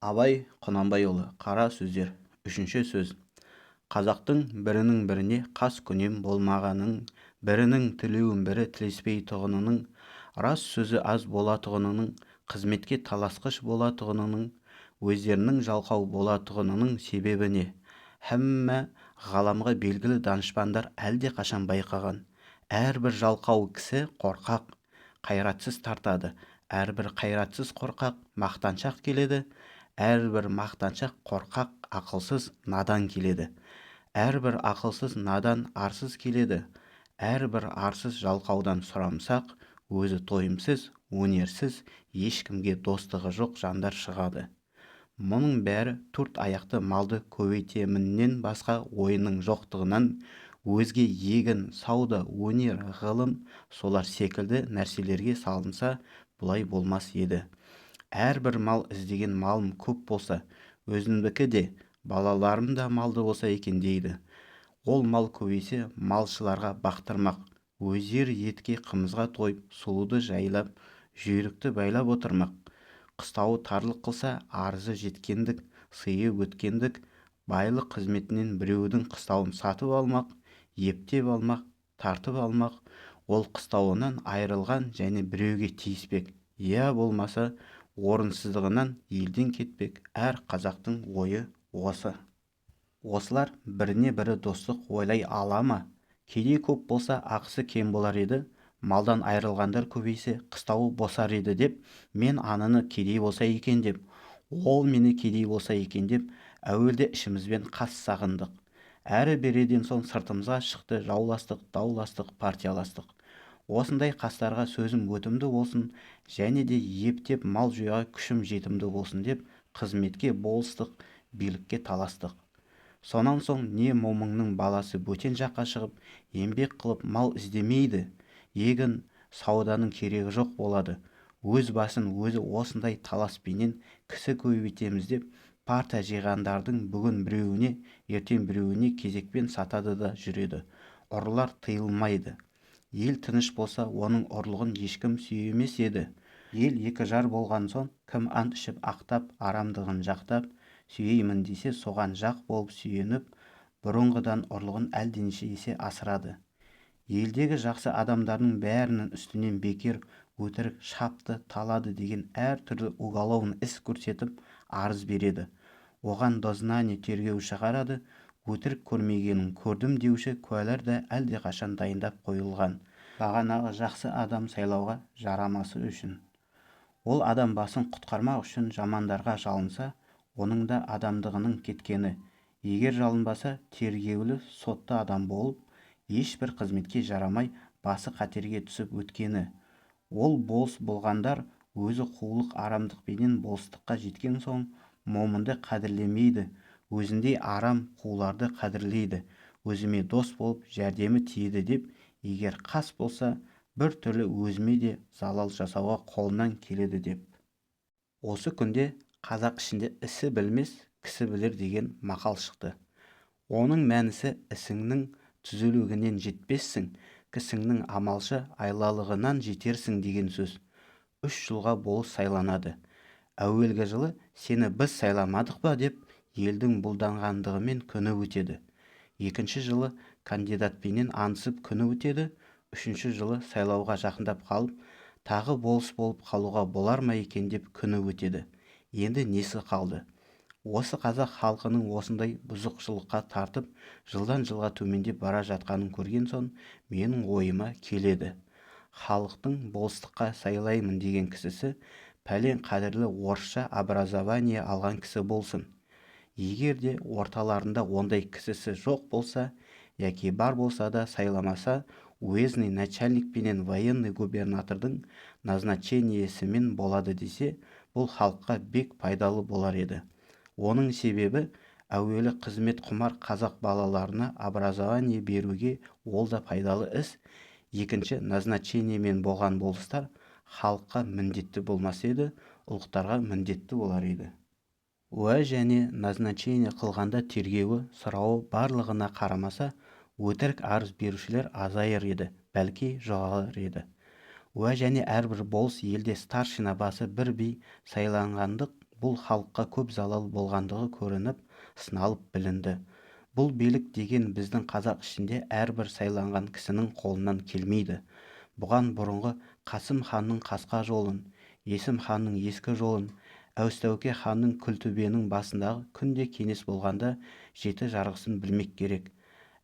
Абай Құнанбайұлы Қара сөздер. Үшінші сөз. Қазақтың бірінің біріне қас күнем болмағаның, бірінің тілеуін бірі тілеспейтұғынының, рас сөзі аз болатұғынының, қызметке таласқыш болатұғынының, өздерінің жалқау болатұғынының себебі не? Хәммә ғаламға белгілі данышпандар әлде қашан байқаған. Әрбір жалқау кісі қорқақ, қайратсыз тартады. Әрбір қайратсыз қорқақ мақтаншақ келеді. Әрбір мақтаншақ қорқақ ақылсыз надан келеді. Әрбір ақылсыз надан арсыз келеді. Әрбір арсыз жалқаудан сұрамсақ, өзі тойымсыз, өнерсіз, ешкімге достығы жоқ жандар шығады. Мұның бәрі төрт аяқты малды көбейтеміннен басқа ойының жоқтығынан, өзге егін, сауда, өнер, ғылым солар секілді нәрселерге салынса, бұлай болмас еді. Әрбір мал іздеген малым көп болса, өзімдікі де, балаларым да малды болса екен дейді. Ол мал көбейсе, малшыларға бақтырмақ, өздері етке қымызға тойып, сұлуды жайлап, жүйрікті байлап отырмақ. Қыстауы тарлық қылса, арызы жеткендік, сыйы өткендік, байлық қызметінен біреудің қыстауын сатып алмақ, ептеп алмақ, тартып алмақ, ол қыстауынан айырылған және біреуге тиіспек, я болмаса орынсыздығынан елден кетпек. Әр қазақтың ойы осы. Осылар біріне бірі достық ойлай ала ма? Кедей көп болса ақысы кем болар еді, малдан айырылғандар көбейсе қыстауы босар еді деп, мен ананы кедей болса екен деп, ол мені кедей болса екен деп, әуелде ішімізбен қас сағындық. Әрі береден соң сыртымызға шықты, жауластық, дауластық, партияластық. Осындай қастарға сөзім өтімді болсын, және де ептеп мал жүйеға күшім жетімді болсын деп, қызметке болыстық, билікке таластық. Сонан соң не момыңның баласы бөтен жаққа шығып, еңбек қылып мал іздемейді, егін, сауданың керегі жоқ болады. Өз басын өзі осындай таласпенен кісі көбейтеміз деп, парта жиғандардың бүгін біреуіне, ертең біреуіне кезекпен сатады да жүреді. Ұрылар тыйылмайды. Ел тыныш болса, оның ұрлығын ешкім сүйемес еді. Ел екі жар болған соң, кім ант ішіп ақтап, арамдығын жақтап, сүйеймін десе соған жақ болып сүйеніп, бұрынғыдан ұрлығын әлденеше есе асырады. Елдегі жақсы адамдардың бәрінің үстінен бекер, өтірік, шапты, талады деген әр түрлі уголовный іс көрсетіп арыз береді. Оған дознание тергеу шығарады. Өтірік көрмегенін көрдім деуші куәлар да әлдеқашан дайындап қойылған. Бағанағы жақсы адам сайлауға жарамасы үшін. Ол адам басын құтқармақ үшін жамандарға жалынса, оның да адамдығының кеткені. Егер жалынбаса, тергеулі сотты адам болып, ешбір қызметке жарамай, басы қатерге түсіп өткені. Ол болыс болғандар өзі қулық арамдықпенен болыстыққа жеткен соң, момынды қадірлемейді, өзіндей арам қуларды қадірлейді. Өзіме дос болып жәрдемі тиеді деп, егер қас болса, бір түрлі өзіме де залал жасауға қолынан келеді деп. Осы күнде қазақ ішінде ісі білмес, кісі білер деген мақал шықты. Оның мәнісі ісіңнің түзелігінен жетпессің, кісіңнің амалшы айлалығынан жетерсің деген сөз. 3 жылға болыс сайланады. Әуелгі жылы сені біз сайламадық па деп елдің бұлданғандығымен күні өтеді. Екінші жылы кандидатпенен анысып күні өтеді. Үшінші жылы сайлауға жақындап қалып, тағы болыс болып қалуға болар ма екен деп күні өтеді. Енді несі қалды? Осы қазақ халқының осындай бұзықшылыққа тартып, жылдан жылға төмендеп бара жатқанын көрген соң, менің ойыма келеді. Халықтың болыстыққа сайлаймын деген кісісі пәлен қадірлі орысша образование алған кісі болсын. Егер де орталарында ондай кісісі жоқ болса, яки бар болса да сайламаса, уездный начальник пенен военный губернатордың назначениесімен болады десе, бұл халыққа бек пайдалы болар еді. Оның себебі, әуелі қызмет құмар қазақ балаларына образование беруге ол да пайдалы іс. Екінші, назначениемен болған болыстар халыққа міндетті болмас еді, ұлықтарға міндетті болар еді. Уә және назначение қылғанда тергеуі, сұрауы барлығына қарамаса, өтірік арыз берушілер азайыр еді, бәлки жоғалар еді. Уә және әрбір болыс елде старшина басы бір би сайланғандық бұл халыққа көп залал болғандығы көрініп, сыналып білінді. Бұл билік деген біздің қазақ ішінде әрбір сайланған кісінің қолынан келмейді. Бұған бұрынғы Қасым ханның қасқа жолын, Есім ханның ескі жолын, Әустәуке ханның Күлтөбенің басындағы күнде кеңес болғанда жеті жарғысын білмек керек.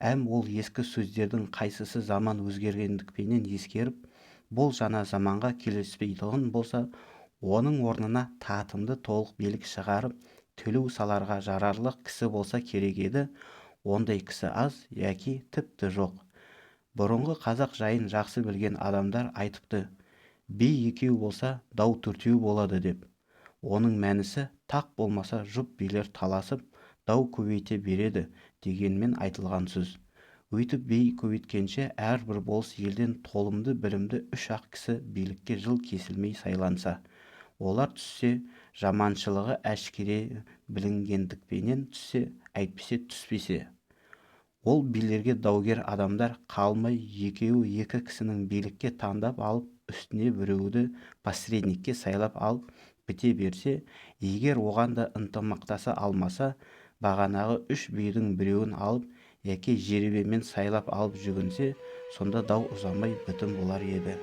Ол ескі сөздердің қайсысы заман өзгергендікпенен ескеріп, бұл жаңа заманға келіспейтұғын болса, оның орнына татымды толық билік шығарып, төлеу саларға жарарлық кісі болса керек еді. Ондай кісі аз, яки тіпті жоқ. Бұрынғы қазақ жайын жақсы білген адамдар айтыпты, би екеу болса, дау төртеу болады деп. Оның мәнісі тақ болмаса жұп билер таласып, дау көбейте береді дегенмен айтылған сөз. Өйтіп бей көбейткенше әрбір болыс елден толымды білімді 3-ақ кісі билікке жыл кесілмей сайланса, олар түссе, жаманшылығы әшкере білінгендікпенен түссе, әйтпесе түспесе. Ол билерге даугер адамдар қалмай екі кісінің билікке таңдап алып, үстіне біреуді посредникке сайлап алып біте берсе, егер оған да ынтымақтаса алмаса, бағанағы 3 бидің біреуін алып, яки жеребемен сайлап алып жүгінсе, сонда дау ұзамай бітім болар еді.